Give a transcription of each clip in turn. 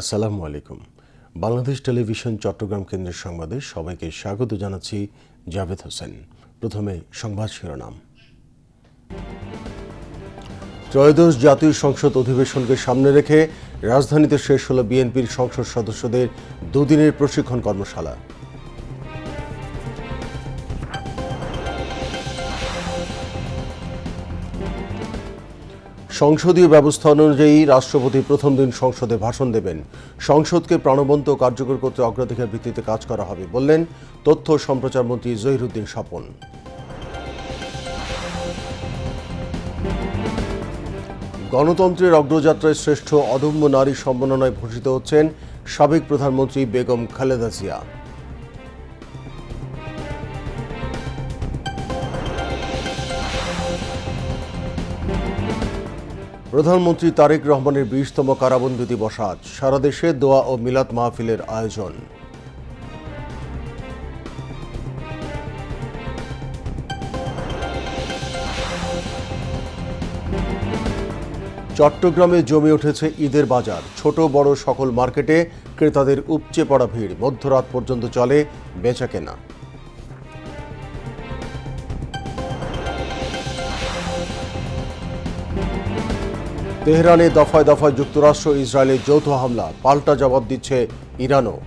আসসালামু আলাইকুম। বাংলাদেশ টেলিভিশন চট্টগ্রাম কেন্দ্রের সংবাদে সবাইকে স্বাগত জানাচ্ছি। জাভেদ হোসেন। প্রথমে সংবাদ শিরোনাম। ত্রয়োদশ জাতীয় সংসদ অধিবেশনকে সামনে রেখে রাজধানীতে শেষ হল বিএনপির সংসদ সদস্যদের দুদিনের প্রশিক্ষণ কর্মশালা। সংসদীয় ব্যবস্থা অনুযায়ী রাষ্ট্রপতি প্রথম দিন সংসদে ভাষণ দেবেন। সংসদকে প্রাণবন্ত ও কার্যকর করতে অগ্রাধিকার ভিত্তিতে কাজ করা হবে বললেন তথ্য ও সম্প্রচার মন্ত্রী জহিরুদ্দিন স্বপন। গণতন্ত্রের অগ্রযাত্রায় শ্রেষ্ঠ অদম্য নারী সম্মাননায় ভূষিত হচ্ছেন সাবেক প্রধানমন্ত্রী বেগম খালেদা জিয়া। প্রধানমন্ত্রী তারেক রহমানের ২০তম কারাবন্দী দিবস আজ। সারা দেশে দোয়া ও মিলাদ মাহফিলের আয়োজন। চট্টগ্রামে জমে উঠেছে ঈদের বাজার। ছোট বড় সকল মার্কেটে ক্রেতাদের উপচে পড়া ভিড়। মধ্যরাত পর্যন্ত চলে বেচাকেনা। তেহরানে দফায় দফায় যুক্তরাষ্ট্র ইসরায়েলের যৌথ হামলা। পাল্টা জবাব দিচ্ছে ইরানও।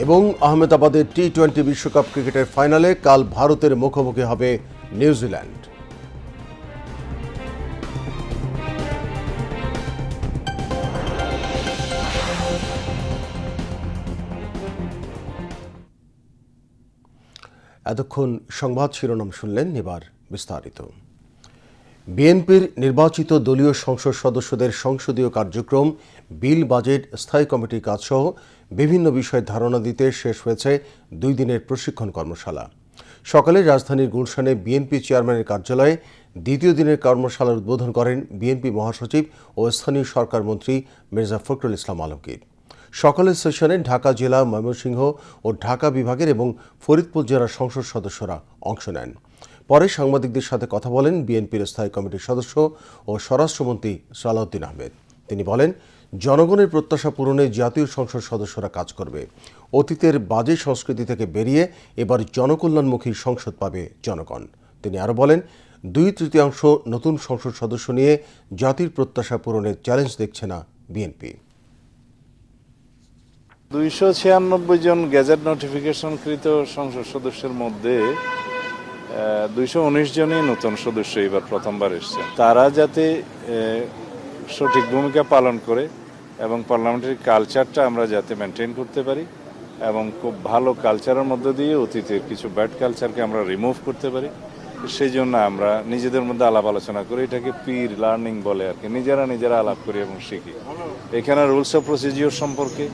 এবং আহমেদাবাদের টি-20 বিশ্বকাপ ক্রিকেটের ফাইনালে কাল ভারতের মুখোমুখি হবে নিউজিল্যান্ড। এতক্ষণ সংবাদ শিরোনাম শুনলেন, এবার বিস্তারিত। বিএনপির নির্বাচিত দলীয় সংসদ সদস্যদের সংসদীয় কার্যক্রম, বিল, বাজেট, স্থায়ী কমিটির কাজসহ বিভিন্ন বিষয়ে ধারণা দিতে শেষ হয়েছে 2 দিনের প্রশিক্ষণ কর্মশালা। সকালে রাজধানীর গুলশানে বিএনপি চেয়ারম্যানের কার্যালয়ে দ্বিতীয় দিনের কর্মশালার উদ্বোধন করেন বিএনপি মহাসচিব ও স্থানীয় সরকার মন্ত্রী মির্জা ফখরুল ইসলাম আলমগীর। সকালের সেশনে ঢাকা জেলা, ময়মনসিংহ ও ঢাকা বিভাগের এবং ফরিদপুর জেলার সংসদ সদস্যরা অংশ নেন। পরে সাংবাদিকদের সাথে কথা বলেন বিএনপির স্থায়ী কমিটির সদস্য ও স্বরাষ্ট্রমন্ত্রী সালাউদ্দিন আহমেদ। তিনি বলেন, জনগণের প্রত্যাশা পূরণে জাতীয় সংসদ সদস্যরা কাজ করবে। অতীতের বাজে সংস্কৃতি থেকে বেরিয়ে এবার জনকল্যাণমুখী সংসদ পাবে জনগণ। তিনি আরও বলেন, 2/3 নতুন সংসদ সদস্য নিয়ে জাতির প্রত্যাশা পূরণের চ্যালেঞ্জ দেখছে না বিএনপি। 296 জন গেজেট নোটিফিকেশনকৃত সংসদ সদস্যের মধ্যে 219 জনই নতুন সদস্য এবার প্রথমবার এসছেন। তারা যাতে সঠিক ভূমিকা পালন করে এবং পার্লামেন্টারি কালচারটা আমরা যাতে মেনটেন করতে পারি এবং খুব ভালো কালচারের মধ্য দিয়ে অতীতের কিছু ব্যাড কালচারকে আমরা রিমুভ করতে পারি, সেই জন্য আমরা নিজেদের মধ্যে আলাপ আলোচনা করি। এটাকে পির লার্নিং বলে আর কি, নিজেরা আলাপ করি এবং শিখি। এখানে রুলস অফ প্রসিজিওর সম্পর্কে,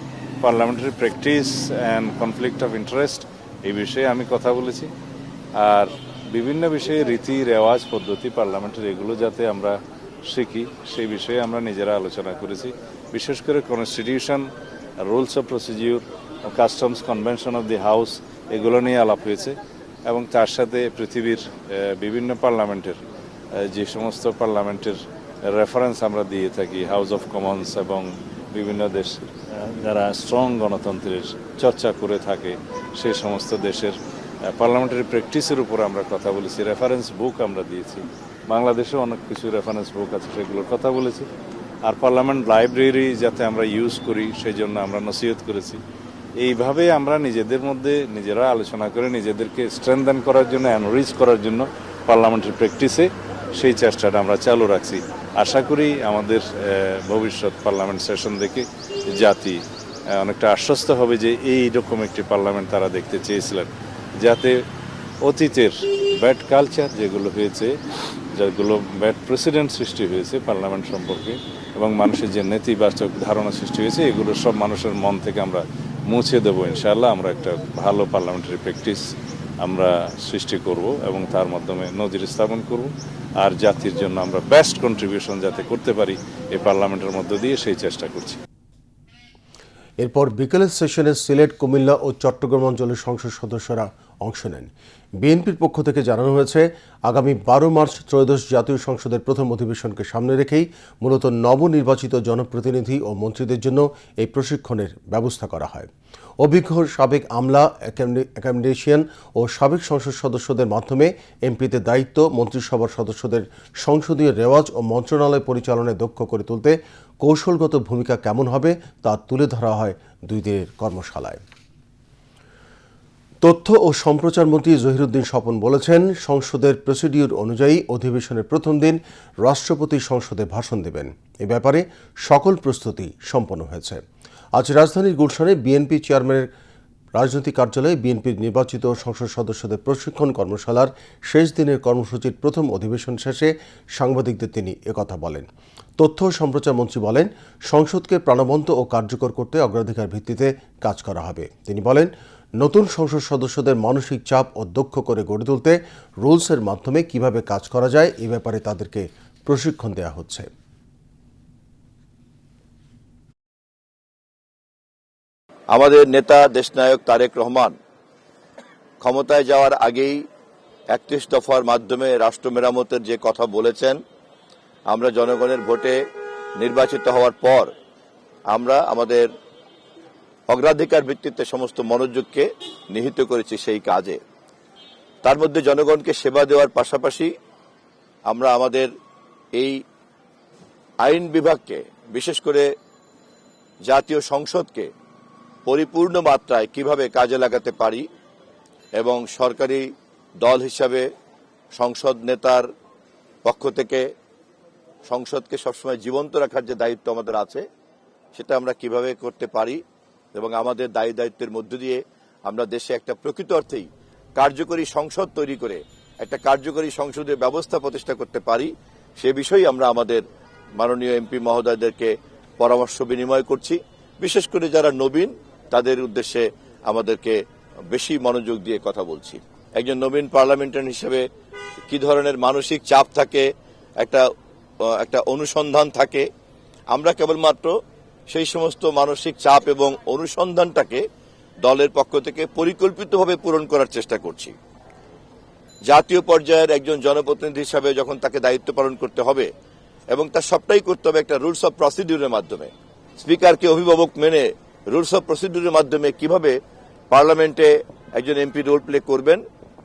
parliamentary practice and conflict of interest এই বিষয়ে আমি কথা বলেছি। আর বিভিন্ন বিষয়ে রীতি রেওয়াজ পদ্ধতি পার্লামেন্টের এগুলো যাতে আমরা শিখি সেই বিষয়ে আমরা নিজেরা আলোচনা করেছি। বিশেষ করে constitution, rules of procedure, customs, convention of the house এগুলো নিয়ে আলাপ হয়েছে। এবং তার সাথে পৃথিবীর বিভিন্ন পার্লামেন্টের যে সমস্ত পার্লামেন্টের রেফারেন্স আমরা দিয়ে থাকি, হাউস অফ কমন্স এবং বিভিন্ন দেশ যারা স্ট্রং গণতন্ত্রের চর্চা করে থাকে সেই সমস্ত দেশের পার্লামেন্টারি প্র্যাকটিসের উপর আমরা কথা বলেছি। রেফারেন্স বুক আমরা দিয়েছি। বাংলাদেশে অনেক কিছু রেফারেন্স বুক আছে, সেগুলোর কথা বলেছি। আর পার্লামেন্ট লাইব্রেরি যাতে আমরা ইউজ করি সেই জন্য আমরা নসিহত করেছি। এইভাবে আমরা নিজেদের মধ্যে নিজেরা আলোচনা করে নিজেদেরকে স্ট্রেনথেন করার জন্য, এনরিচ করার জন্য পার্লামেন্টারি প্র্যাকটিসে সেই চেষ্টাটা আমরা চালু রাখছি। আশা করি আমাদের ভবিষ্যৎ পার্লামেন্ট সেশন দেখে জাতি অনেকটা আশ্বস্ত হবে যে এইরকম একটি পার্লামেন্ট তারা দেখতে চেয়েছিলেন, যাতে অতীতের ব্যাড কালচার যেগুলো হয়েছে, যেগুলো ব্যাড প্রেসিডেন্ট সৃষ্টি হয়েছে পার্লামেন্ট সম্পর্কে এবং মানুষের যে নেতিবাচক ধারণা সৃষ্টি হয়েছে, এগুলো সব মানুষের মন থেকে আমরা মুছে দেবো ইনশাআল্লাহ। আমরা একটা ভালো পার্লামেন্টারি প্র্যাকটিস আমরা সৃষ্টি করব এবং তার মাধ্যমে নজির স্থাপন করব। আর জাতির জন্য আমরা বেস্ট কন্ট্রিবিউশন যাতে করতে পারি এই পার্লামেন্টের মধ্য দিয়ে সেই চেষ্টা করছি। এরপর বিকেলের সেশনে সিলেট, কুমিল্লা ও চট্টগ্রাম অঞ্চলের সংসদ সদস্যরা অংশ নেন। বিএনপির পক্ষ থেকে জানানো হয়েছে, আগামী 12 মার্চ ত্রয়োদশ জাতীয় সংসদের প্রথম অধিবেশনকে সামনে রেখেই মূলত নবনির্বাচিত জনপ্রতিনিধি ও মন্ত্রীদের জন্য এই প্রশিক্ষণের ব্যবস্থা করা হয়। অভিজ্ঞ সাবেক আমলা, অ্যাকাডেমিশিয়ান ও সাবেক সংসদ সদস্যদের মাধ্যমে এমপিদের দায়িত্ব, মন্ত্রিসভার সদস্যদের সংসদীয় রেওয়াজ ও মন্ত্রণালয় পরিচালনায় দক্ষ করে তুলতে কৌশলগত ভূমিকা কেমন হবে তা তুলে ধরা হয় 2 দিনের কর্মশালায়। তথ্য ও সম্প্রচার মন্ত্রী জহিরুদ্দিন স্বপন বলেছেন, সংসদের প্রসিডিউর অনুযায়ী অধিবেশনের প্রথম দিন রাষ্ট্রপতি সংসদে ভাষণ দেবেন। এ ব্যাপারে সকল প্রস্তুতি সম্পন্ন হয়েছে। আজ রাজধানীর গুলশানে বিএনপি চেয়ারম্যানের রাজনৈতিক কার্যালয়ে বিএনপির নির্বাচিত সংসদ সদস্যদের প্রশিক্ষণ কর্মশালার শেষ দিনের কর্মসূচির প্রথম অধিবেশন শেষে সাংবাদিকদের তিনি একথা বলেন। তথ্য ও সম্প্রচার মন্ত্রী বলেন, সংসদকে প্রাণবন্ত ও কার্যকর করতে অগ্রাধিকার ভিত্তিতে কাজ করা হবে। তিনি বলেন, নতুন সংসদ সদস্যদের মানসিক চাপ ও দক্ষ করে গড়ে তুলতে রুলসের মাধ্যমে কিভাবে কাজ করা যায় এ ব্যাপারে তাদেরকে প্রশিক্ষণ দেওয়া হচ্ছে। আমাদের নেতা দেশনায়ক তারেক রহমান ক্ষমতায় যাওয়ার আগেই 31 দফার মাধ্যমে রাষ্ট্র মেরামতের যে কথা বলেছেন, আমরা জনগণের ভোটে নির্বাচিত হওয়ার পর আমরা আমাদের অগ্রাধিকার ভিত্তিতে সমস্ত মনোযোগকে নিহিত করেছি সেই কাজে। তার মধ্যে জনগণকে সেবা দেওয়ার পাশাপাশি আমরা আমাদের এই আইন বিভাগকে, বিশেষ করে জাতীয় সংসদকে পরিপূর্ণ মাত্রায় কিভাবে কাজে লাগাতে পারি এবং সরকারি দল হিসাবে সংসদ নেতার পক্ষ থেকে সংসদকে সবসময় জীবন্ত রাখার যে দায়িত্ব আমাদের আছে, সেটা আমরা কিভাবে করতে পারি এবং আমাদের দায়িত্বের মধ্য দিয়ে আমরা দেশে একটা প্রকৃত অর্থেই কার্যকরী সংসদ তৈরি করে একটা কার্যকরী সংসদীয় ব্যবস্থা প্রতিষ্ঠা করতে পারি, সে বিষয়ে আমরা আমাদের মাননীয় এমপি মহোদয়দেরকে পরামর্শ বিনিময় করছি। বিশেষ করে যারা নবীন, তাদের উদ্দেশ্যে আমাদেরকে বেশি মনোযোগ দিয়ে কথা বলছি। একজন নবীন পার্লামেন্টারিয়ান হিসেবে কি ধরনের মানসিক চাপ থাকে, একটা অনুসন্ধান থাকে, আমরা কেবলমাত্র সেই সমস্ত মানসিক চাপ এবং অনুসন্ধানটাকে দলের পক্ষ থেকে পরিকল্পিতভাবে পূরণ করার চেষ্টা করছি। জাতীয় পর্যায়ের একজন জনপ্রতিনিধি হিসাবে যখন তাকে দায়িত্ব পালন করতে হবে এবং তার সবটাই করতে হবে একটা রুলস অফ প্রসিডিউরের মাধ্যমে, স্পিকারকে অভিভাবক মেনে রুলস অফ প্রসিডিউরের মাধ্যমে কিভাবে পার্লামেন্টে একজন এমপি রোল প্লে করবেন,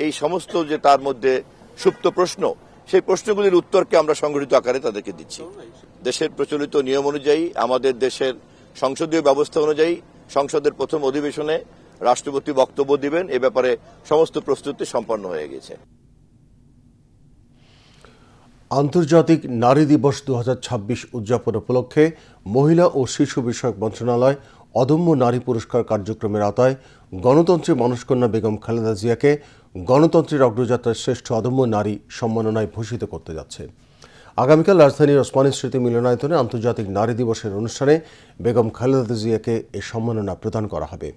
এই সমস্ত যে তার মধ্যে সুপ্ত প্রশ্ন, সেই প্রশ্নগুলির উত্তরকে আমরা সংগঠিত আকারে তাদেরকে দিচ্ছি। দেশের প্রচলিত নিয়ম অনুযায়ী, আমাদের দেশের সংসদীয় ব্যবস্থা অনুযায়ী সংসদের প্রথম অধিবেশনে রাষ্ট্রপতি বক্তব্য দিবেন। এ ব্যাপারে সমস্ত প্রস্তুতি সম্পন্ন হয়ে গেছে। আন্তর্জাতিক নারী দিবস 2026 উদযাপন উপলক্ষে মহিলা ও শিশু বিষয়ক মন্ত্রণালয় অদম্য নারী পুরস্কার কার্যক্রমের আওতায় গণতন্ত্রের মানসকন্যা বেগম খালেদা জিয়াকে গণতন্ত্রের অগ্রযাত্রার শ্রেষ্ঠ অদম্য নারী সম্মাননায় ভূষিত করতে যাচ্ছে। আগামীকাল রাজধানীর ওসমানী স্মৃতি মিলনায়তনে আন্তর্জাতিক নারী দিবসের অনুষ্ঠানে বেগম খালেদা জিয়াকে এই সম্মাননা প্রদান করা হবে।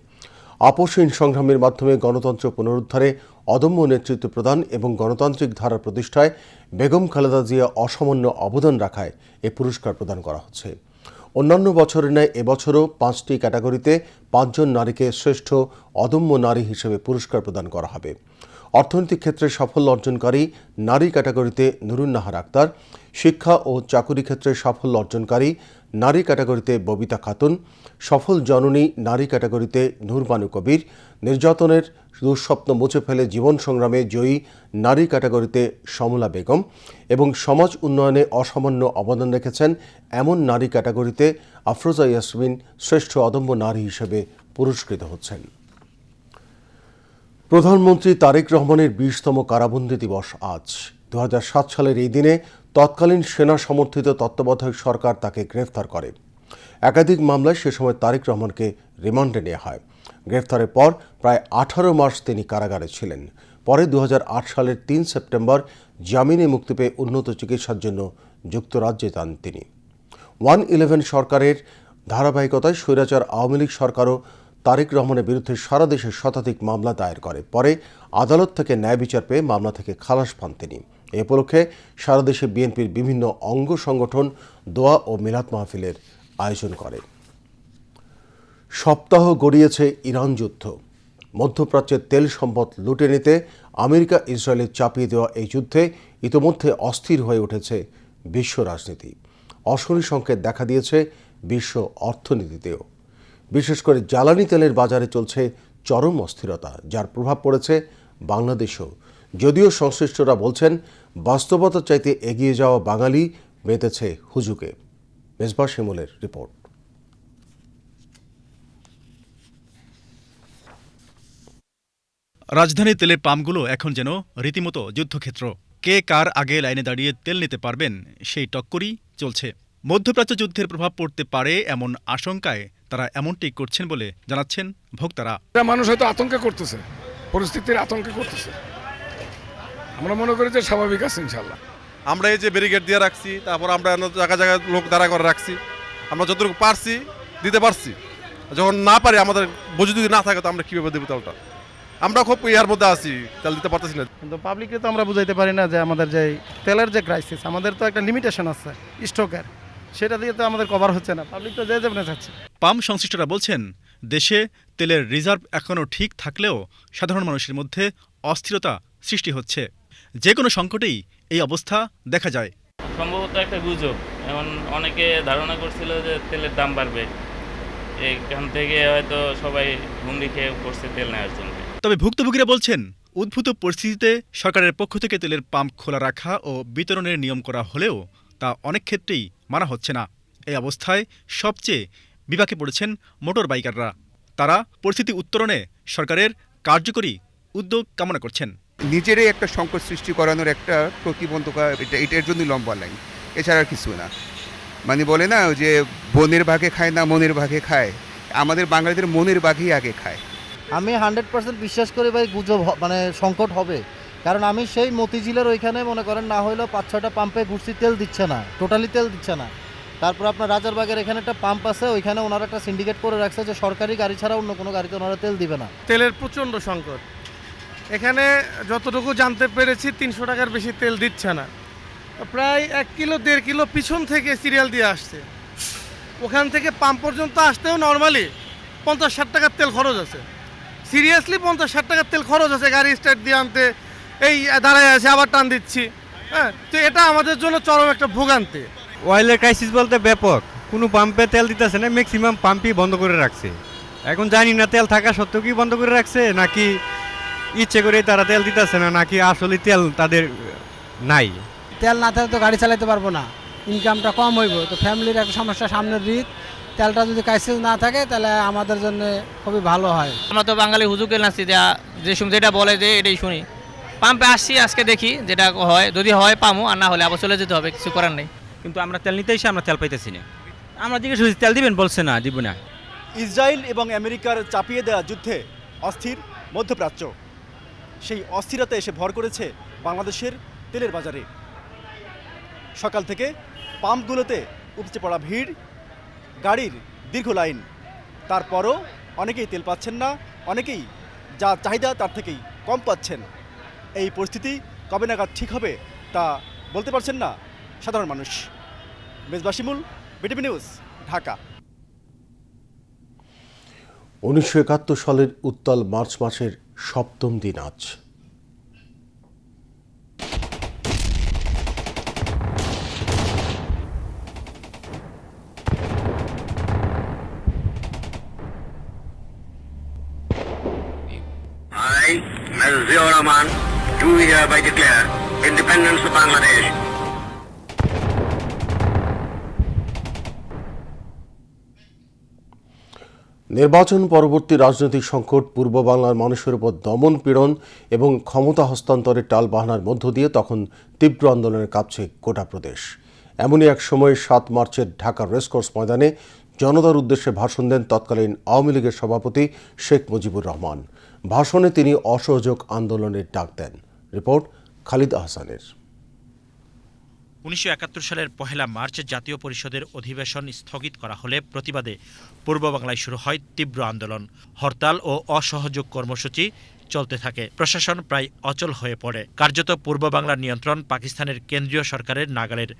আপোষহীন সংগ্রামের মাধ্যমে গণতন্ত্র পুনরুদ্ধারে অদম্য নেতৃত্ব প্রদান এবং গণতান্ত্রিক ধারা প্রতিষ্ঠায় বেগম খালেদা জিয়া অসামান্য অবদান রাখায় এ পুরস্কার প্রদান করা হচ্ছে। অন্যান্য বছরের ন্যায় এবছরও 5টি ক্যাটাগরিতে 5 জন নারীকে শ্রেষ্ঠ অদম্য নারী হিসেবে পুরস্কার প্রদান করা হবে। অর্থনৈতিক ক্ষেত্রে সাফল্য অর্জনকারী নারী ক্যাটাগরিতে নুরুন নাহার আক্তার, শিক্ষা ও চাকুরি ক্ষেত্রে সাফল্য অর্জনকারী নারী ক্যাটাগরিতে ববিতা খাতুন, সফল জননী নারী ক্যাটাগরিতে নূরবানু কবির, নির্যাতনের দুঃস্বপ্ন মুছে ফেলে জীবন সংগ্রামে জয়ী নারী ক্যাটাগরিতে সমলা বেগম এবং সমাজ উন্নয়নে অসামান্য অবদান রেখেছেন এমন নারী ক্যাটাগরিতে আফরোজা ইয়াসমিন শ্রেষ্ঠ অদম্য নারী হিসেবে পুরস্কৃত হচ্ছেন। প্রধানমন্ত্রী তারেক রহমানের 20তম কারাবন্দী দিবস আজ। 2007 সালের এই দিনে তৎকালীন সেনা সমর্থিত তত্ত্বাবধায়ক সরকার তাকে গ্রেফতার করে। একাধিক মামলায় সে সময় তারেক রহমানকে রিমান্ডে নেওয়া হয়। গ্রেফতারের পর প্রায় 18 মাস তিনি কারাগারে ছিলেন। পরে 2008 সালের 3 সেপ্টেম্বর জামিনে মুক্তি পেয়ে উন্নত চিকিৎসার জন্য যুক্তরাজ্যে যান তিনি। 111 সরকারের ধারাবাহিকতায় স্বৈরাচার আওয়ামী লীগ সরকারও তারেক রহমানের বিরুদ্ধে সারা দেশে শতাধিক মামলা দায়ের করে। পরে আদালত থেকে ন্যায় বিচার পেয়ে মামলা থেকে খালাস পান তিনি। এ উপলক্ষে সারা দেশে বিএনপির বিভিন্ন অঙ্গ সংগঠন দোয়া ও মিলাদ মাহফিলের আয়োজন করে। সপ্তাহ গড়িয়েছে ইরান যুদ্ধ। মধ্যপ্রাচ্যের তেল সম্পদ লুটে নিতে আমেরিকা ইসরায়েলের চাপিয়ে দেওয়া এই যুদ্ধে ইতোমধ্যে অস্থির হয়ে উঠেছে বিশ্ব রাজনীতি। অশনি সংকেত দেখা দিয়েছে বিশ্ব অর্থনীতিতেও। বিশেষ করে জ্বালানি তেলের বাজারে চলছে চরম অস্থিরতা, যার প্রভাব পড়েছে বাংলাদেশেও। যদিও সংশ্লিষ্টরা বলছেন বাস্তবতা চাইতে এগিয়ে যাওয়া বাঙালি মেতেছে হুজুগে। মেজবা শিমুলের রিপোর্ট। রাজধানীর তেলের পাম্পগুলো এখন যেন রীতিমতো যুদ্ধক্ষেত্র। কে কার আগে লাইনে দাঁড়িয়ে তেল নিতে পারবেন সেই টক্করই চলছে। মধ্যপ্রাচ্য যুদ্ধের প্রভাব পড়তে পারে এমন আশঙ্কায় তারা এমনটি করছেন বলে জানাচ্ছেন ভোক্তারা। মানুষ হয়তো আতঙ্কে করতেছে, পরিস্থিতির আতঙ্কে করতেছে। আমরা মনে করি যে স্বাভাবিক আছে ইনশাল্লাহ। আমরা এই যে ব্যারিকেড দিয়ে রাখছি, তারপর আমরা জায়গায় জায়গায় লোক দাঁড়া করে রাখছি, আমরা যতটুকু পারছি দিতে পারছি। যখন না পারি, আমাদের বোঝা যদি না থাকে তো আমরা কীভাবে দেবো তেলটা? আমরা খুব ইয়ার মধ্যে আছি, তেল দিতে পারতেছি না। কিন্তু পাবলিককে তো আমরা বুঝাইতে পারি না যে আমাদের যে তেলের যে ক্রাইসিস, আমাদের তো একটা লিমিটেশন আছে স্টকের, সেটা দিয়ে তো আমাদের কভার হচ্ছে না। পাবলিক তো যে যেমন চাচ্ছে। পাম্প সংশ্লিষ্টরা বলছেন, দেশে তেলের রিজার্ভ এখনও ঠিক থাকলেও সাধারণ মানুষের মধ্যে অস্থিরতা সৃষ্টি হচ্ছে। যে কোনো সংকটেই এই অবস্থা দেখা যায়। সম্ভবত একটা গুজব। এখন অনেকে ধারণা করছিল যে তেলের দাম বাড়বে, এখান থেকে হয়তো সবাই হুমড়ি খেয়ে পড়ছে তেল নেওয়ার জন্য। তবে ভুক্তভোগীরা বলছেন, উদ্ভূত পরিস্থিতিতে সরকারের পক্ষ থেকে তেলের পাম্প খোলা রাখা ও বিতরণের নিয়ম করা হলেও তা অনেক ক্ষেত্রেই মানা হচ্ছে না। এই অবস্থায় সবচেয়ে বিপাকে পড়েছেন মোটর বাইকাররা। তারা পরিস্থিতি উত্তরণে সরকারের কার্যকরী উদ্যোগ কামনা করছেন। নিজেরই একটা সংকট সৃষ্টি করানোর একটা প্রতিবন্ধকতা, এটার জন্য লম্বা লাইন, এছাড়া আর কিছু না। মানে বলে না যে বনের ভাগে খায় না মনের ভাগে খায়, আমাদের বাঙালিদের মনের ভাগেই আগে খায়। আমি 100% বিশ্বাস করি ভাই গুজব, মানে সংকট হবে। কারণ আমি সেই মতিঝিলের ওইখানে মনে করেন না হইলেও 5-6টা পাম্পে ঘুরছি, তেল দিচ্ছে না, টোটালি তেল দিচ্ছে না। তারপর আপনার রাজারবাগের এখানে একটা পাম্প আছে, ওইখানে ওনারা একটা সিন্ডিকেট করে রাখছে যে সরকারি গাড়ি ছাড়া অন্য কোনো গাড়িতে ওনারা তেল দিবে না। তেলের প্রচণ্ড সংকট। এখানে যতটুকু জানতে পেরেছি 300 টাকার বেশি তেল দিচ্ছে না। প্রায় 1 কিলো 1.5 কিলো পিছন থেকে সিরিয়াল দিয়ে আসছে। ওখান থেকে পাম্প পর্যন্ত আসতেও নর্মালি 50-60 টাকার তেল খরচ আছে। সিরিয়াসলি 50-60 টাকার তেল খরচ আছে গাড়ি স্টার্ট দিয়ে আনতে। এই দাঁড়ায় আছে, আবার টান দিচ্ছি। হ্যাঁ, তো এটা আমাদের জন্য চরম একটা ভোগান্তি। অয়েলের ক্রাইসিস বলতে ব্যাপক, কোনো পাম্পে তেল দিতেছে না, ম্যাক্সিমাম পাম্পই বন্ধ করে রাখছে। এখন জানি না তেল থাকা সত্ত্বেও কি বন্ধ করে রাখছে, নাকি ইচ্ছে করে তারা তেল দিতেছে না, নাকি আসলে তেল তাদের নাই। তেল না থাকলে তো গাড়ি চালাতে পারবো না, ইনকামটা কম হইব। তো ফ্যামিলির একটা সমস্যা সামনের দিক, তেলটা যদি ক্রাইসিস না থাকে তাহলে আমাদের জন্য খুবই ভালো হয়। আমরা তো বাঙালি হুজুকে নাচ্ছি, যেটা বলে যে এটাই শুনি। পাম্পে আসছি, আজকে দেখি যেটা হয়, যদি হয় পামু, আর না হলে আবার চলে যেতে হবে, কিছু করার নেই। কিন্তু আমরা তেল নিতে এসে আমরা তেল পাইতেছি না। আমরা জিজ্ঞেস করছি তেল দিবেন, বলছে না, দিব না। ইসরায়েল এবং আমেরিকার চাপিয়ে দেওয়া যুদ্ধে অস্থির মধ্যপ্রাচ্য, সেই অস্থিরতা এসে ভর করেছে বাংলাদেশের তেলের বাজারে। সকাল থেকে পাম্পগুলোতে উপচে পড়া ভিড়, গাড়ির দীর্ঘ লাইন। তারপরও অনেকেই তেল পাচ্ছেন না, অনেকেই যা চাহিদা তার থেকেই কম পাচ্ছেন। এই পরিস্থিতি কবে নাগাদ ঠিক হবে তা বলতে পারছেন না সাধারণ মানুষ। মেজবা শিমুল, বিটিভি নিউজ, ঢাকা। 1971 সালের উত্তাল মার্চ মাসের 7ম দিন আজ। I, Mr. Ziaur Rahman, do hereby declare independence of Bangladesh. নির্বাচন পরবর্তী রাজনৈতিক সংকট, পূর্ব বাংলার মানুষের উপর দমন পীড়ন এবং ক্ষমতা হস্তান্তরের টালবাহানার মধ্য দিয়ে তখন তীব্র আন্দোলনে কাঁপছে গোটা প্রদেশ। এমনই এক সময় 7 মার্চের ঢাকার রেসকোর্স ময়দানে জনতার উদ্দেশ্যে ভাষণ দেন তৎকালীন আওয়ামী লীগের সভাপতি শেখ মুজিবুর রহমান। ভাষণে তিনি অসহযোগ আন্দোলনের ডাক দেন। রিপোর্ট খালিদ আহসানের। 1971 সালের 1 মার্চ জাতীয় পরিষদের অধিবেশন স্থগিত করা হলে প্রতিবাদে পূর্ব বাংলায় শুরু হয় তীব্র আন্দোলন। হরতাল ও অসহযোগ কর্মসূচি চলতে থাকে। প্রশাসন প্রায় অচল হয়ে পড়ে। কার্যত পূর্ব বাংলার নিয়ন্ত্রণ পাকিস্তানের কেন্দ্রীয় সরকারের নাগালের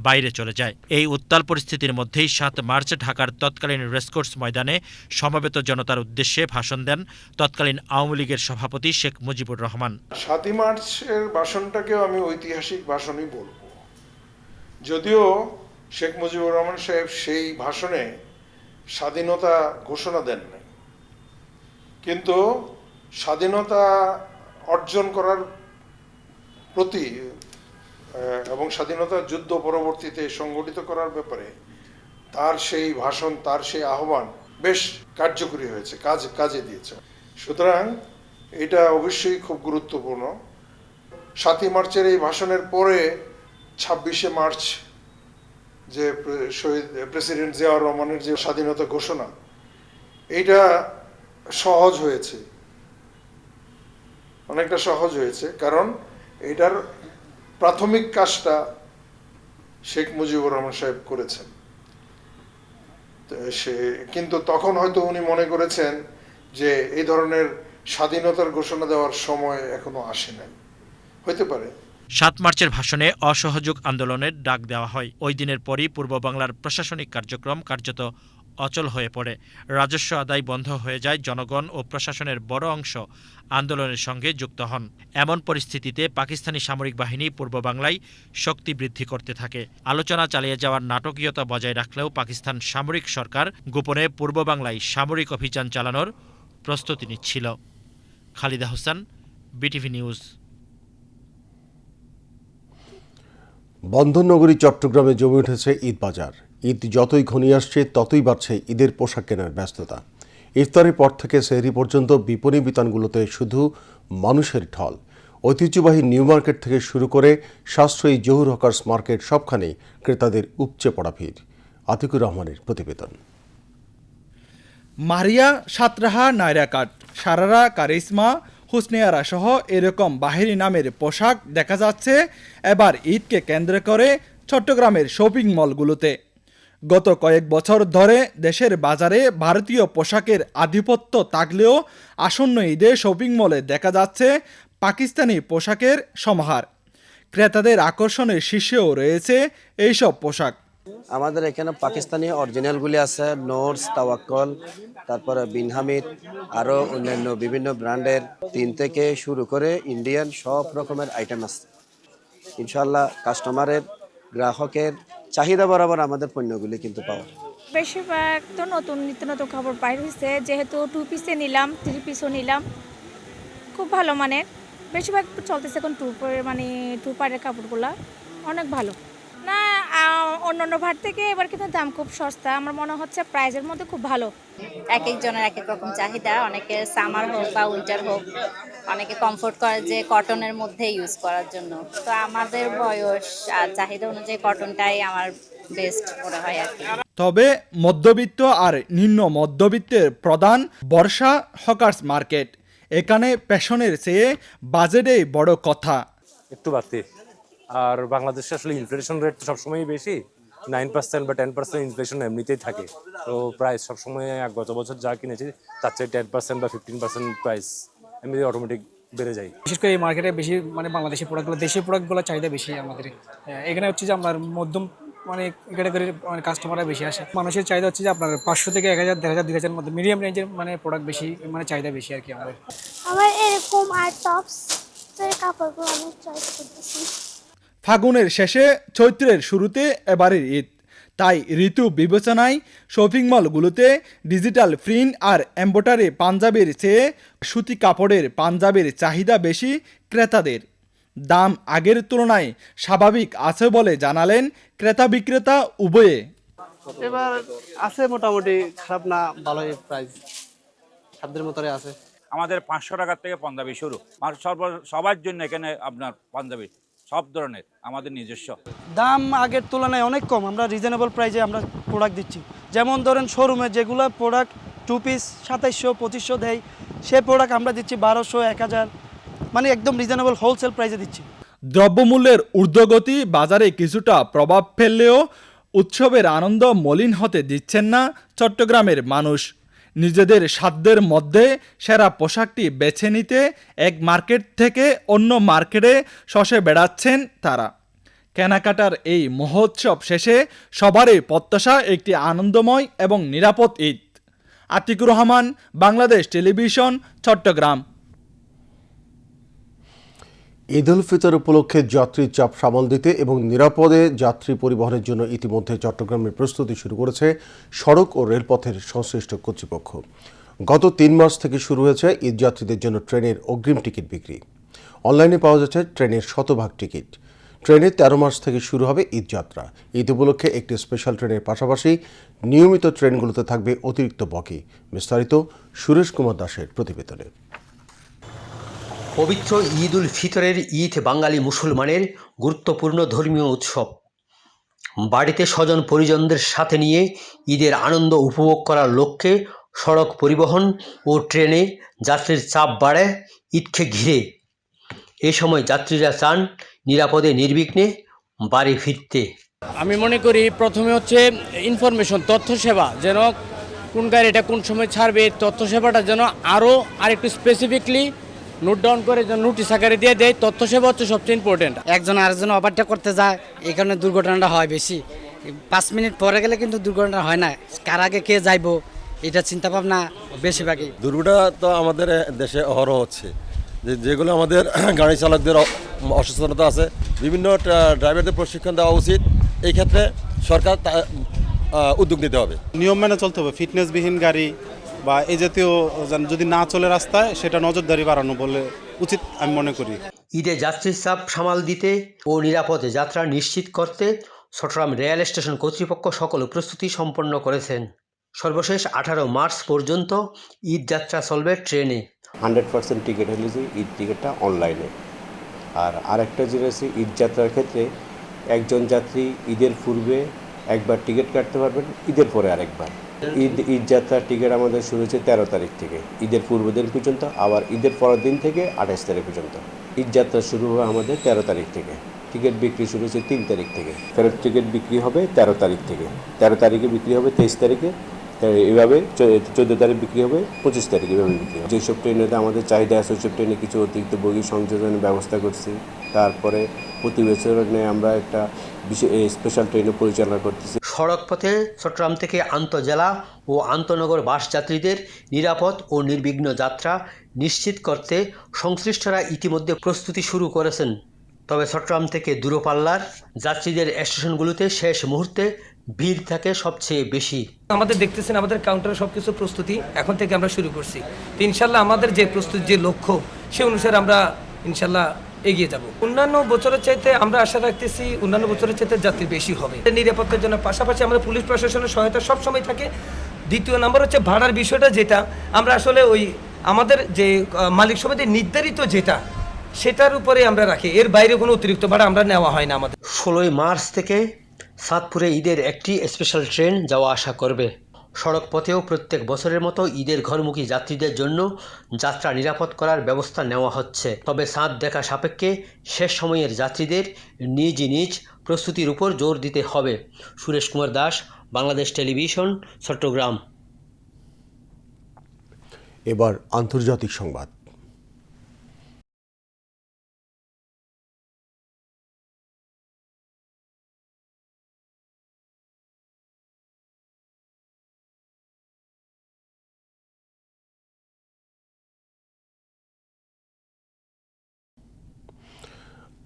বাইরে চলে যায়। এই উত্তাল পরিস্থিতির মধ্যেই ৭ মার্চ ঢাকার তৎকালীন রেসকোর্স ময়দানে সমবেত জনতার উদ্দেশ্যে ভাষণ দেন তৎকালীন আওয়ামী লীগের সভাপতি শেখ মুজিবুর রহমান। ৭ মার্চের ভাষণটাকেও আমি ঐতিহাসিক ভাষণই বলবো, যদিও শেখ মুজিবুর রহমান সাহেব সেই ভাষণে স্বাধীনতা ঘোষণা দেন নাই, কিন্তু স্বাধীনতা অর্জন করার প্রতি এবং স্বাধীনতা যুদ্ধ পরবর্তীতে সংগঠিত করার ব্যাপারে তার সেই ভাষণ, তার সেই আহ্বান বেশ কার্যকরী হয়েছে, কাজে দিয়েছে। সুতরাং এটা অবশ্যই খুব গুরুত্বপূর্ণ। ৭ মার্চের এই ভাষণের পরে ২৬শে মার্চ যে শহীদ প্রেসিডেন্ট জিয়াউর রহমানের যে স্বাধীনতা ঘোষণা, এইটা সহজ হয়েছে, অনেকটা সহজ হয়েছে, কারণ এটার প্রাথমিক কাজটা শেখ মুজিবুর রহমান সাহেব করেছেন। কিন্তু তখন হয়তো উনি মনে করেছেন যে এই ধরনের স্বাধীনতার ঘোষণা দেওয়ার সময় এখনো আসে নাই, হইতে পারে। ৭ মার্চের ভাষণে অসহযোগ আন্দোলনের ডাক দেওয়া হয়। ওই দিনের পরই পূর্ব বাংলার প্রশাসনিক কার্যক্রম কার্যত অচল হয়ে পড়ে। রাজস্ব আদায় বন্ধ হয়ে যায়। জনগণ ও প্রশাসনের বড় অংশ আন্দোলনের সঙ্গে যুক্ত হন। এমন পরিস্থিতিতে পাকিস্তানি সামরিক বাহিনী পূর্ব বাংলায় শক্তি বৃদ্ধি করতে থাকে। আলোচনা চালিয়ে যাওয়ার নাটকীয়তা বজায় রাখলেও পাকিস্তান সামরিক সরকার গোপনে পূর্ব বাংলায় সামরিক অভিযান চালানোর প্রস্তুতি নিচ্ছিল। Khaleda Hossain, BTV news. বন্দরনগরী চট্টগ্রামে জমে উঠেছে ঈদ বাজার। ঈদ যতই ঘনিয়ে আসছে ততই বাড়ছে ঈদের পোশাক কেনার ব্যস্ততা। ইফতারের পর থেকে সেহরি পর্যন্ত বিপণী বিতানগুলোতে শুধু মানুষের ঢল। ঐতিহ্যবাহী নিউ মার্কেট থেকে শুরু করে সাশ্রয়ী জহুর হকার্স মার্কেট, সবখানেই ক্রেতাদের উপচে পড়া ভিড়। আতিকুর রহমানের প্রতিবেদন। মারিয়া, সাতরাহা, নায়রা কাট, সারারা, কারিশমা, হুসনিয়ারা সহ এরকম বাহিরি নামের পোশাক দেখা যাচ্ছে এবার ঈদকে কেন্দ্র করে চট্টগ্রামের শপিং মলগুলোতে। গত কয়েক বছর ধরে দেশের বাজারে ভারতীয় পোশাকের আধিপত্য থাকলেও আসন্ন ঈদে শপিং মলে দেখা যাচ্ছে পাকিস্তানি পোশাকের সমাহার। ক্রেতাদের আকর্ষণের শীর্ষেও রয়েছে এইসব পোশাক। আমাদের এখানে পাকিস্তানি অরিজিনালগুলি আছে, নোটস, তাওয়াক্কল, তারপরে বিন হামিদ, আরও অন্যান্য বিভিন্ন ব্র্যান্ডের 3 থেকে শুরু করে ইন্ডিয়ান সব রকমের আইটেম আছে। ইনশাল্লাহ কাস্টমারের, গ্রাহকের চাহিদা বরাবর আমাদের পণ্যগুলি কিন্তু পাওয়া। বেশিরভাগ তো নিত্য নতুন কাপড় বাইর হয়েছে, যেহেতু 2 পিসে নিলাম, 3 পিসও নিলাম, খুব ভালো মানের। বেশিরভাগ চলতেছে এখন 2 পাড়ের কাপড়গুলো অনেক ভালো না। অন্যান্য ভাট থেকে এবার কিন্তু দাম খুব সস্তা, আমার মনে হচ্ছে প্রাইসের মধ্যে খুব ভালো। এক একজনের এক এক রকম চাহিদা, অনেকে সামার হোক বা উইন্টার হোক, অনেকে কমফোর্ট করে যে কটনের মধ্যে ইউজ করার জন্য। তো আমাদের বয়স আর চাহিদা অনুযায়ী কটনটাই আমার বেস্ট মনে হয় আর কি। তবে মধ্যবিত্ত আর নিম্ন মধ্যবিত্তের প্রধান বর্ষা হকার্স মার্কেট। এখানে প্যাশনের চেয়ে বাজেটেই বড় কথা। একটু বাড়তি, আর বাংলাদেশে আসলে ইনফ্লেশন রেট সবসময়ই বেশি, 9% বা 10% ইনফ্লেশন এমনিতেই থাকে। তো প্রাইস সবসময় গত বছর যা কিনেছি তার চেয়ে 10% বা 15% প্রাইস এমনি অটোমেটিক বেড়ে যায়। বিশেষ করে এই মার্কেটে বেশি বাংলাদেশি প্রোডাক্টগুলো, দেশীয় প্রোডাক্টগুলো চাহিদা বেশি আমাদের এখানে। হচ্ছে যে আপনার মধ্যম ক্যাটাগরির কাস্টমাররা বেশি আসে। মানুষের চাহিদা হচ্ছে যে আপনার 500 থেকে 1000, 1500, 2000 মধ্যে মিডিয়াম রেঞ্জের চাহিদা বেশি, চাহিদা বেশি আর কি আমাদের। আমার এরকম আর টপস কাপড়গুলো অনেক চয়েস করতেছি। ফাগুনের শেষে চৈত্রের শুরুতে এবারের ঈদ, তাই ঋতু বিবেচনায় শপিং মলগুলোতে ডিজিটাল প্রিন্ট আর এমব্রয়ডারি পাঞ্জাবির চেয়ে সুতি কাপড়ের পাঞ্জাবির চাহিদা বেশি ক্রেতাদের। দাম আগের তুলনায় স্বাভাবিক আছে বলে জানালেন ক্রেতা বিক্রেতা উভয়ে। এবার আছে মোটামুটি, খারাপ না, ভালোই প্রাইস, সাধ্যের মতোই আছে। আমাদের 500 টাকার থেকে পাঞ্জাবি শুরু, সবার জন্য এখানে আপনার পাঞ্জাবি সব ধরনের আমাদের নিজস্ব। দাম আগের তুলনায় অনেক কম, আমরা রিজনেবল প্রাইসে আমরা প্রোডাক্ট দিচ্ছি। যেমন ধরেন শোরুমে যেগুলো প্রোডাক্ট 2 পিস 2700, 2500 দেয়, সে প্রোডাক্ট আমরা দিচ্ছি 1200, 1000, একদম রিজনেবল হোলসেল প্রাইসে দিচ্ছি। দ্রব্যমূল্যের ঊর্ধ্বগতি বাজারে কিছুটা প্রভাব ফেললেও উৎসবের আনন্দ মলিন হতে দিচ্ছেন না চট্টগ্রামের মানুষ। নিজেদের সাধ্যের মধ্যে সেরা পোশাকটি বেছে নিতে এক মার্কেট থেকে অন্য মার্কেটে শসে বেড়াচ্ছেন তারা। কেনাকাটার এই মহোৎসব শেষে সবারই প্রত্যাশা একটি আনন্দময় এবং নিরাপদ ঈদ। আতিকুর রহমান, বাংলাদেশ টেলিভিশন, চট্টগ্রাম। ঈদ উল ফিতর উপলক্ষে যাত্রীর চাপ সামাল দিতে এবং নিরাপদে যাত্রী পরিবহনের জন্য ইতিমধ্যে চট্টগ্রামের প্রস্তুতি শুরু করেছে সড়ক ও রেলপথের সংশ্লিষ্ট কর্তৃপক্ষ। গত 3 মার্চ থেকে শুরু হয়েছে ঈদ যাত্রীদের জন্য ট্রেনের অগ্রিম টিকিট বিক্রি। অনলাইনে পাওয়া যাচ্ছে ট্রেনের শতভাগ টিকিট। ট্রেনে 13 মার্চ থেকে শুরু হবে ঈদ যাত্রা। ঈদ উপলক্ষে একটি স্পেশাল ট্রেনের পাশাপাশি নিয়মিত ট্রেনগুলোতে থাকবে অতিরিক্ত বগি। বিস্তারিত সুরেশ কুমার দাসের প্রতিবেদনে। পবিত্র ঈদ উল ফিতরের ঈদ বাঙালি মুসলমানের গুরুত্বপূর্ণ ধর্মীয় উৎসব। বাড়িতে স্বজন পরিজনদের সাথে নিয়ে ঈদের আনন্দ উপভোগ করার লক্ষ্যে সড়ক পরিবহন ও ট্রেনে যাত্রীর চাপ বাড়ে ঈদকে ঘিরে। এ সময় যাত্রীরা চান নিরাপদে নির্বিঘ্নে বাড়ি ফিরতে। আমি মনে করি প্রথমে হচ্ছে ইনফরমেশন, তথ্য সেবা, যেন কোন গাড়িটা কোন সময় ছাড়বে, তথ্য সেবাটা যেন আরও আরেকটু স্পেসিফিকলি নোট ডাউন করে যেন নোটিশ আকারে দিয়ে দেয়। তথ্য সেবা হচ্ছে সবচেয়ে ইম্পর্টেন্ট। একজন আরেকজন ওভারটেক করতে যায়, এই কারণে দুর্ঘটনাটা হয় বেশি। 5 মিনিট পরে গেলে কিন্তু দুর্ঘটনা হয় না। কার আগে কে যাইবো এটা চিন্তা ভাবনা বেশিরভাগই। দুর্ঘটনা তো আমাদের দেশে অহরহ হচ্ছে, যেগুলো আমাদের গাড়ি চালকদের অসচেতনতা আছে। বিভিন্ন ড্রাইভারদের প্রশিক্ষণ দেওয়া উচিত। এই ক্ষেত্রে সরকার উদ্যোগ নিতে হবে। নিয়ম মেনে চলতে হবে। ফিটনেসবিহীন গাড়ি বা এই জাতীয় যদি না চলে রাস্তায়, সেটা নজরদারি বাড়ানো বলে উচিত আমি মনে করি। ঈদে যাত্রীর চাপ সামাল দিতে ও নিরাপদে যাত্রা নিশ্চিত করতে চট্টগ্রাম রেল স্টেশন কর্তৃপক্ষ সকল প্রস্তুতি সম্পন্ন করেছেন। সর্বশেষ 18 মার্চ পর্যন্ত ঈদ যাত্রা চলবে ট্রেনে। 100% টিকিট হলে যে ঈদ টিকিটটা অনলাইনে। আর আরেকটা যেটা আছে, ঈদ যাত্রার ক্ষেত্রে একজন যাত্রী ঈদের পূর্বে একবার টিকিট কাটতে পারবেন, ঈদের পরে আরেকবার। ঈদ যাত্রার টিকিট আমাদের শুরু হচ্ছে 13 তারিখ থেকে ঈদের পূর্বদিন পর্যন্ত, আবার ঈদের পরের দিন থেকে 28 তারিখ পর্যন্ত। ঈদ যাত্রা শুরু হয় আমাদের 13 তারিখ থেকে। টিকিট বিক্রি শুরু হচ্ছে 3 তারিখ থেকে। ফেরত টিকিট বিক্রি হবে 13 তারিখ থেকে। 13 তারিখে বিক্রি হবে 23 তারিখে, এভাবে 14 তারিখ বিক্রি হবে, 25 তারিখে এভাবে বিক্রি হবে। যেসব ট্রেনেতে আমাদের চাহিদা আছে ওইসব ট্রেনে কিছু অতিরিক্ত বগি সংযোজনের ব্যবস্থা করছি। তারপরে প্রতি বছরে আমরা একটা বিশেষ স্পেশাল ট্রেনে পরিচালনা করতেছি। সড়ক পথে চট্টগ্রাম থেকে আন্তঃজেলা ও আন্তঃনগর বাস যাত্রীদের নিরাপদ ও নির্বিঘ্ন যাত্রা নিশ্চিত করতে সংশ্লিষ্টরা ইতিমধ্যে প্রস্তুতি শুরু করেছেন। তবে চট্টগ্রাম থেকে দূরপাল্লার যাত্রীদের স্টেশনগুলোতে শেষ মুহূর্তে ভিড় থাকে সবচেয়ে বেশি। আমাদের দেখতেছেন আমাদের কাউন্টারে সবকিছু প্রস্তুতি এখন থেকে আমরা শুরু করছি। তো ইনশাল্লাহ আমাদের যে প্রস্তুতি, যে লক্ষ্য, সে অনুসারে আমরা ইনশাল্লাহ এগিয়ে যাব। অন্যান্য বছরের চাইতে আমরা আশা রাখতেছি অন্যান্য বছরের চাইতে যাত্রী বেশি হবে। নিরাপত্তার জন্য পাশাপাশি আমাদের পুলিশ প্রশাসনের সহায়তা সবসময় থাকে। দ্বিতীয় নম্বর হচ্ছে ভাড়ার বিষয়টা, যেটা আমরা আসলে ওই আমাদের যে মালিক সমিতির নির্ধারিত যেটা, সেটার উপরে আমরা রাখি। এর বাইরে কোনো অতিরিক্ত ভাড়া আমরা নেওয়া হয় না। আমাদের 16 মার্চ থেকে চাঁদপুরে ঈদের একটি স্পেশাল ট্রেন যাওয়া আসা করবে। সড়ক পথেও প্রত্যেক বছরের মতো ঈদের ঘরমুখী যাত্রীদের জন্য যাত্রা নিরাপদ করার ব্যবস্থা নেওয়া হচ্ছে। তবে চাঁদ দেখা সাপেক্ষে শেষ সময়ের যাত্রীদের নিজ নিজ প্রস্তুতির উপর জোর দিতে হবে। সুরেশ কুমার দাস, বাংলাদেশ টেলিভিশন, চট্টগ্রাম। এবার আন্তর্জাতিক সংবাদ।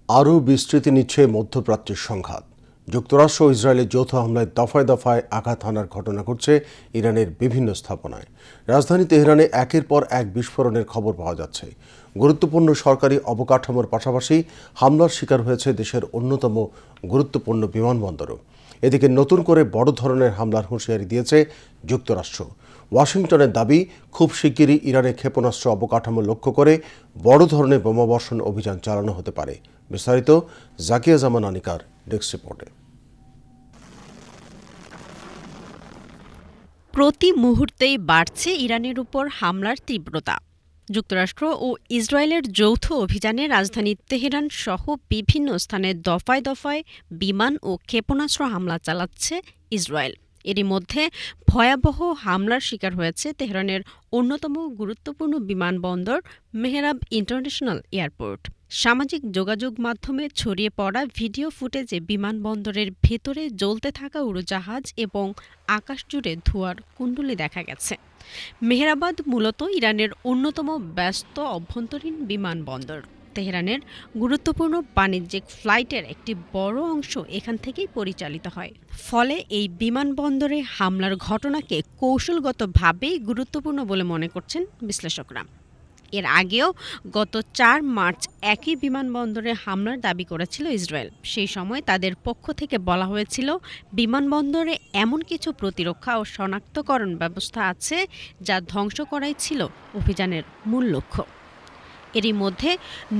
আরও বিস্তৃতি নিচ্ছে মধ্যপ্রাচ্যের সংঘাত। যুক্তরাষ্ট্র ও ইসরায়েলের যৌথ হামলায় দফায় দফায় আঘাত হানার ঘটনা ঘটছে ইরানের বিভিন্ন স্থাপনায়। রাজধানী তেহরানে একের পর এক বিস্ফোরণের খবর পাওয়া যাচ্ছে। গুরুত্বপূর্ণ সরকারি অবকাঠামোর পাশাপাশি হামলার শিকার হয়েছে দেশের অন্যতম গুরুত্বপূর্ণ বিমানবন্দরও। এদিকে নতুন করে বড় ধরনের হামলার হুঁশিয়ারি দিয়েছে যুক্তরাষ্ট্র। ওয়াশিংটনের দাবি, খুব শিগগিরই ইরানের ক্ষেপণাস্ত্র অবকাঠামো লক্ষ্য করে বড় ধরনের বোমাবর্ষণ অভিযান চালানো হতে পারে। বিস্তারিত জাকিয়া জামান আনিকার ডেস্ক রিপোর্টে। প্রতি মুহূর্তেই বাড়ছে ইরানের উপর হামলার তীব্রতা। যুক্তরাষ্ট্র ও ইসরায়েলের যৌথ অভিযানে রাজধানী তেহরান সহ বিভিন্ন স্থানে দফায় দফায় বিমান ও ক্ষেপণাস্ত্র হামলা চালাচ্ছে ইসরায়েল। এরই মধ্যে ভয়াবহ হামলার শিকার হয়েছে তেহরানের অন্যতম গুরুত্বপূর্ণ বিমানবন্দর মেহরাব ইন্টারন্যাশনাল এয়ারপোর্ট। সামাজিক যোগাযোগ মাধ্যমে ছড়িয়ে পড়া ভিডিও ফুটেজে বিমানবন্দরের ভেতরে জ্বলতে থাকা উড়োজাহাজ এবং আকাশ জুড়ে ধোঁয়ার কুণ্ডলী দেখা গেছে। মেহরাবাদ মূলত ইরানের অন্যতম ব্যস্ত অভ্যন্তরীণ বিমানবন্দর। তেহরানের গুরুত্বপূর্ণ বাণিজ্যিক ফ্লাইটের একটি বড় অংশ এখান থেকেই পরিচালিত হয়। ফলে এই বিমানবন্দরে হামলার ঘটনাকে কৌশলগতভাবেই গুরুত্বপূর্ণ বলে মনে করছেন বিশ্লেষকরা। এর আগেও গত ৪ মার্চ একই বিমানবন্দরে হামলার দাবি করেছিল ইসরায়েল। সেই সময় তাদের পক্ষ থেকে বলা হয়েছিল বিমানবন্দরে এমন কিছু প্রতিরক্ষা ও শনাক্তকরণ ব্যবস্থা আছে যা ধ্বংস করাই ছিল অভিযানের মূল লক্ষ্য। এরই মধ্যে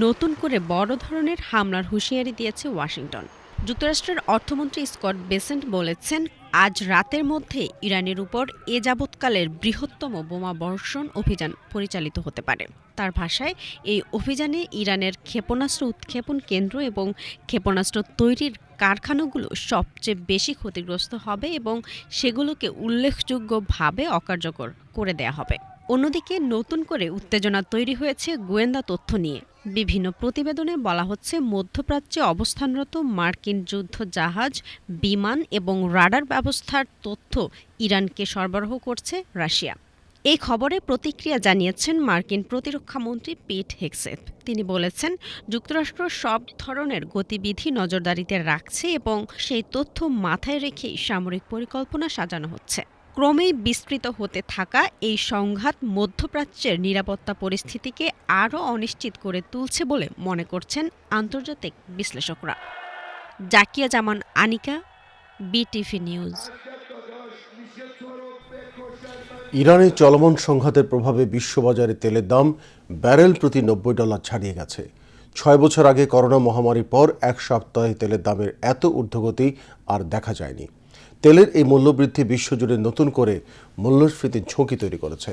নতুন করে বড় ধরনের হামলার হুঁশিয়ারি দিয়েছে ওয়াশিংটন। যুক্তরাষ্ট্রের অর্থমন্ত্রী স্কট বেসেন্ট বলেছেন, আজ রাতের মধ্যে ইরানের উপর এ যাবৎকালের বৃহত্তম বোমা বর্ষণ অভিযান পরিচালিত হতে পারে। তার ভাষায়, এই অভিযানে ইরানের ক্ষেপণাস্ত্র উৎক্ষেপণ কেন্দ্র এবং ক্ষেপণাস্ত্র তৈরির কারখানাগুলো সবচেয়ে বেশি ক্ষতিগ্রস্ত হবে এবং সেগুলোকে উল্লেখযোগ্যভাবে অকার্যকর করে দেয়া হবে। অন্যদিকে নতুন করে উত্তেজনা তৈরি হয়েছে গোয়েন্দা তথ্য নিয়ে। বিভিন্ন প্রতিবেদনে বলা হচ্ছে, মধ্যপ্রাচ্যে অবস্থানরত মার্কিন যুদ্ধ জাহাজ, বিমান এবং রাডার ব্যবস্থার তথ্য ইরানকে সরবরাহ করছে রাশিয়া। এই খবরে প্রতিক্রিয়া জানিয়েছেন মার্কিন প্রতিরক্ষামন্ত্রী পিট হেগসেথ। তিনি বলেছেন, যুক্তরাষ্ট্র সব ধরনের গতিবিধি নজরদারিতে রাখছে এবং সেই তথ্য মাথায় রেখেই সামরিক পরিকল্পনা সাজানো হচ্ছে। ক্রমেই বিস্তৃত হতে থাকা এই সংঘাত মধ্যপ্রাচ্যের নিরাপত্তা পরিস্থিতিকে আরও অনিশ্চিত করে তুলছে বলে মনে করছেন আন্তর্জাতিক বিশ্লেষকরা। জাকিয়া জামান আনিকা, বিটিভি নিউজ। ইরানে চলমান সংঘাতের প্রভাবে বিশ্ববাজারে তেলের দাম ব্যারেল প্রতি $90 ছাড়িয়ে গেছে। 6 বছর আগে করোনা মহামারীর পর এক সপ্তাহে তেলের দামের এত ঊর্ধ্বগতি আর দেখা যায়নি। তেলের এই মূল্যবৃদ্ধি বিশ্বজুড়ে নতুন করে মূল্যস্ফীতির ঝুঁকি তৈরি করেছে।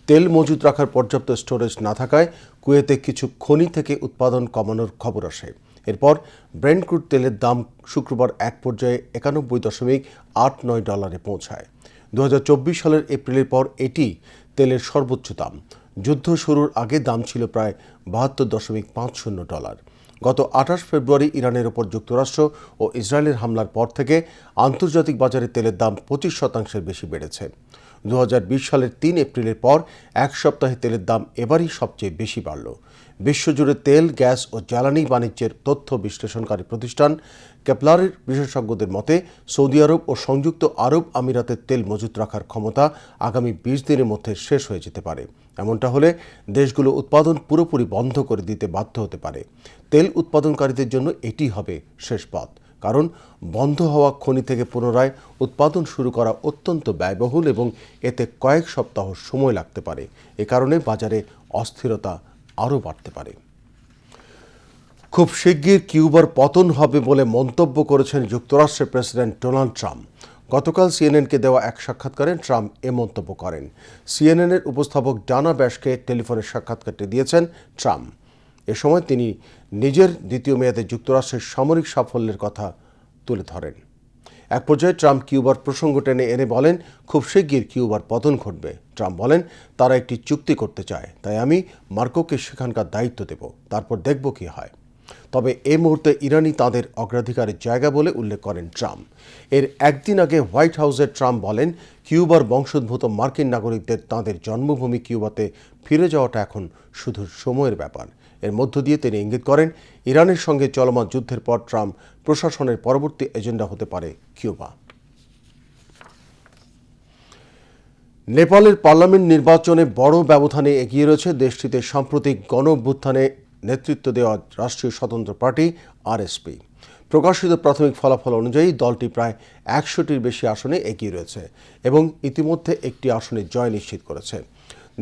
তেল মজুত রাখার পর্যাপ্ত স্টোরেজ না থাকায় কুয়েতে কিছু খনি থেকে উৎপাদন কমানোর খবর আসে। এরপর ব্রেন্ট ক্রুড তেলের দাম শুক্রবার এক পর্যায়ে $91.89 পৌঁছায়। 2024 সালের এপ্রিলের পর এটি তেলের সর্বোচ্চ দাম। যুদ্ধ শুরুর আগে দাম ছিল প্রায় $72.50। গত 28 ফেব্রুয়ারি ইরানের ওপর যুক্তরাষ্ট্র ও ইসরায়েলের হামলার পর থেকে আন্তর্জাতিক বাজারে তেলের দাম 25% বেশি বেড়েছে। 2020 সালের 3 এপ্রিলের পর এক সপ্তাহে তেলের দাম এবারই সবচেয়ে বেশি বাড়ল। বিশ্বজুড়ে তেল, গ্যাস ও জ্বালানি বাণিজ্যের তথ্য বিশ্লেষণকারী প্রতিষ্ঠান কেপলারের বিশেষজ্ঞদের মতে, সৌদি আরব ও সংযুক্ত আরব আমিরাতের তেল মজুত রাখার ক্ষমতা আগামী 20 দিনের মধ্যে শেষ হয়ে যেতে পারে। এমনটা হলে দেশগুলো উৎপাদন পুরোপুরি বন্ধ করে দিতে বাধ্য হতে পারে। তেল উৎপাদনকারীদের জন্য এটি হবে শেষ পথ, কারণ বন্ধ হওয়া খনি থেকে পুনরায় উৎপাদন শুরু করা অত্যন্ত ব্যয়বহুল এবং এতে কয়েক সপ্তাহ সময় লাগতে পারে। এ কারণে বাজারে অস্থিরতা আরও বাড়তে পারে। খুব শিগগির কিউবার পতন হবে বলে মন্তব্য করেছেন যুক্তরাষ্ট্রের প্রেসিডেন্ট ডোনাল্ড ট্রাম্প। গতকাল সিএনএনকে দেওয়া এক সাক্ষাৎকারে ট্রাম্প এ মন্তব্য করেন। সিএনএনের উপস্থাপক ডানা ব্যাশকে টেলিফোনের সাক্ষাৎকারটি দিয়েছেন ট্রাম্প। এ সময় তিনি নিজের দ্বিতীয় মেয়াদে যুক্তরাষ্ট্রের সামরিক সাফল্যের কথা তুলে ধরেন। এক পর্যায়ে ট্রাম্প কিউবার প্রসঙ্গ টেনে এনে বলেন, খুব শিগগির কিউবার পতন ঘটবে। ট্রাম্প বলেন, তারা একটি চুক্তি করতে চায়, তাই আমি মার্কোকে সেখানকার দায়িত্ব দেব, তারপর দেখব কি হয়। তবে এই মুহূর্তে ইরানই তাঁদের অগ্রাধিকারের জায়গা বলে উল্লেখ করেন ট্রাম্প। এর একদিন আগে হোয়াইট হাউসে ট্রাম্প বলেন, কিউবার বংশোদ্ভূত মার্কিন নাগরিকদের তাঁদের জন্মভূমি কিউবাতে ফিরে যাওয়াটা এখন শুধু সময়ের ব্যাপার। এর মধ্য দিয়ে তিনি ইঙ্গিত করেন, ইরানের সঙ্গে চলমান যুদ্ধের পর ট্রাম্প প্রশাসনের পরবর্তী এজেন্ডা হতে পারে কিউবা। নেপালের পার্লামেন্ট নির্বাচনে বড় ব্যবধানে এগিয়ে রয়েছে দেশটিতে সাম্প্রতিক গণ অভ্যুত্থানে নেতৃত্ব দেওয়া রাষ্ট্রীয় স্বতন্ত্র পার্টি আরএসপি। প্রকাশিত প্রাথমিক ফলাফল অনুযায়ী দলটি প্রায় 100টির বেশি আসনে এগিয়ে রয়েছে এবং ইতিমধ্যে একটি আসনে জয় নিশ্চিত করেছে।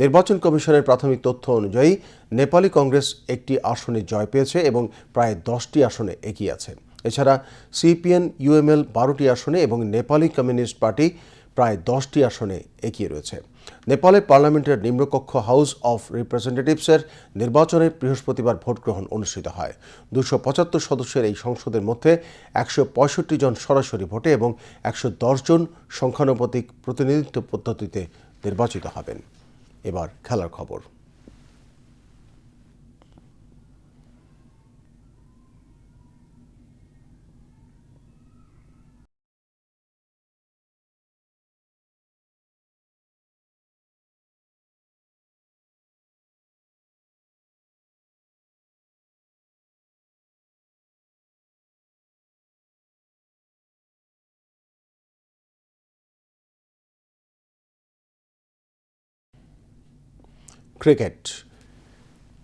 নির্বাচন কমিশনের প্রাথমিক তথ্য অনুযায়ী নেপালি কংগ্রেস একটি আসনে জয় পেয়েছে এবং প্রায় 10টি আসনে এগিয়ে আছে। এছাড়া সিপিএন ইউএমএল 12টি আসনে এবং নেপালি কমিউনিস্ট পার্টি প্রায় 10টি আসনে এগিয়ে রয়েছে। নেপালে পার্লামেন্টের নিম্নকক্ষ হাউস অফ রিপ্রেজেন্টেটিভসের নির্বাচনে বৃহস্পতিবার ভোট গ্রহণ অনুষ্ঠিত হয়। 275 সদস্যের এই সংসদের মধ্যে 165 জন সরাসরি ভোটে এবং 110 জন সংখ্যানুপাতিক প্রতিনিধিত্ব পদ্ধতিতে নির্বাচিত হবেন। এবার খেলার খবর। ক্রিকেট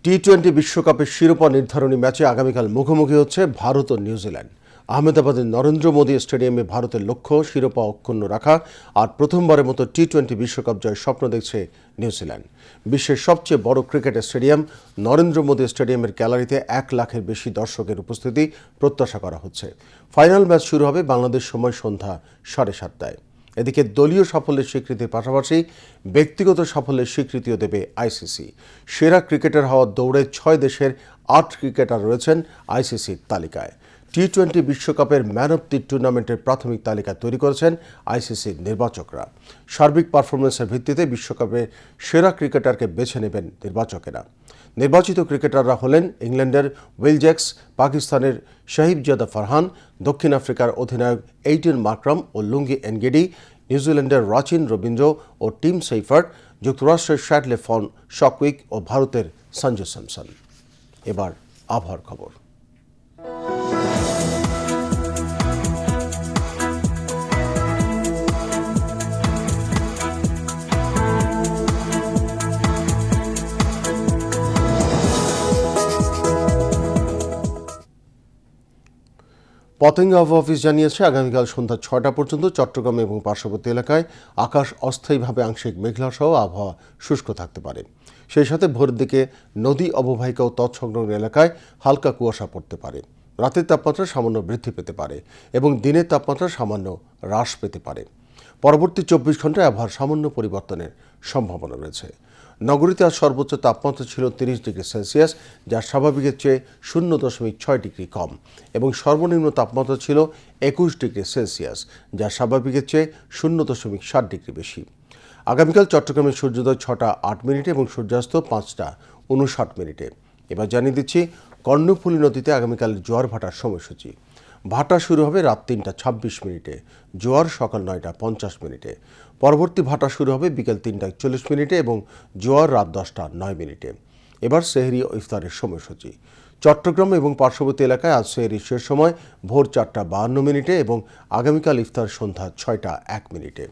টি-20 বিশ্বকাপের শিরোপা নির্ধারণী ম্যাচে আগামীকাল মুখোমুখি হচ্ছে ভারত ও নিউজিল্যান্ড। আহমেদাবাদের নরেন্দ্র মোদী স্টেডিয়ামে ভারতের লক্ষ্য শিরোপা অক্ষুণ্ণ রাখা, আর প্রথমবারের মতো টি-20 বিশ্বকাপ জয়ের স্বপ্ন দেখছে নিউজিল্যান্ড। বিশ্বের সবচেয়ে বড় ক্রিকেট স্টেডিয়াম নরেন্দ্র মোদী স্টেডিয়ামের গ্যালারিতে 1 লাখের বেশি দর্শকের উপস্থিতি প্রত্যাশা করা হচ্ছে। ফাইনাল ম্যাচ শুরু হবে বাংলাদেশ সময় সন্ধ্যা 7:30টায়। এদিকে দলীয় সাফল্যের স্বীকৃতির পাশাপাশি ব্যক্তিগত সাফল্যের স্বীকৃতিও দেবে আইসিসি। সেরা ক্রিকেটার হওয়ার দৌড়ে 6 দেশের 8 ক্রিকেটার রয়েছেন আইসিসির তালিকায়। টি-20 বিশ্বকাপের ম্যান অব দি টুর্নামেন্টের প্রাথমিক তালিকা তৈরি করেছেন আইসিসির নির্বাচকরা। সার্বিক পারফরমেন্সের ভিত্তিতে বিশ্বকাপের সেরা ক্রিকেটারকে বেছে নেবেন নির্বাচকেরা। নির্বাচিত ক্রিকেটাররা হলেন ইংল্যান্ডের উইল জ্যাক্স, পাকিস্তানের শাহিবজাদা ফারহান, দক্ষিণ আফ্রিকার অধিনায়ক এইডেন মার্ক্রাম ও লুঙ্গি এনগেডি, নিউজিল্যান্ডের রাচিন রবীন্দ্র ও টিম সেইফার্ট, যুক্তরাষ্ট্রের শ্যাডলে ফন শকউইক ও ভারতের সঞ্জু স্যামসন। এবার আবহাওয়ার খবর। পতেঙ্গা আবহাওয়া অফিস জানিয়েছে আগামীকাল সন্ধ্যা 6টা পর্যন্ত চট্টগ্রাম এবং পার্শ্ববর্তী এলাকায় আকাশ অস্থায়ীভাবে আংশিক মেঘলা সহ আবহাওয়া শুষ্ক থাকতে পারে। সেই সাথে ভোরের দিকে নদী অববাহিকা ও তৎসংলগ্ন এলাকায় হালকা কুয়াশা পড়তে পারে। রাতের তাপমাত্রা সামান্য বৃদ্ধি পেতে পারে এবং দিনের তাপমাত্রা সামান্য হ্রাস পেতে পারে। পরবর্তী 24 ঘন্টায় আবহাওয়ার সামান্য পরিবর্তনের সম্ভাবনা রয়েছে। নগরীতে আজ সর্বোচ্চ তাপমাত্রা ছিল 30 ডিগ্রি সেলসিয়াস, যা স্বাভাবিকের চেয়ে 0.6 ডিগ্রি কম, এবং সর্বনিম্ন তাপমাত্রা ছিল 21 ডিগ্রি সেলসিয়াস, যা স্বাভাবিকের চেয়ে 0.7 ডিগ্রি বেশি। আগামীকাল চট্টগ্রামের সূর্যোদয় 6টা 8 মিনিটে এবং সূর্যাস্ত 5টা 59 মিনিটে। এবার জানিয়ে দিচ্ছি কর্ণফুলী নদীতে আগামীকাল জোয়ার ভাটার সময়সূচি। ভাটা শুরু হবে রাত 3টা 26 মিনিটে, জোয়ার সকাল 9টা 50 মিনিটে। পরবর্তী ভাটা শুরু হবে বিকেল 3টা 41 মিনিটে এবং জোয়ার রাত 10টা 9 মিনিটে। এবার সেহরি ও ইফতারের সময়সূচি। চট্টগ্রাম এবং পার্শ্ববর্তী এলাকায় আজ সেহরির শেষ সময় ভোর 4টা 52 মিনিটে এবং আগামীকাল ইফতার সন্ধ্যা 6টা 1 মিনিটে।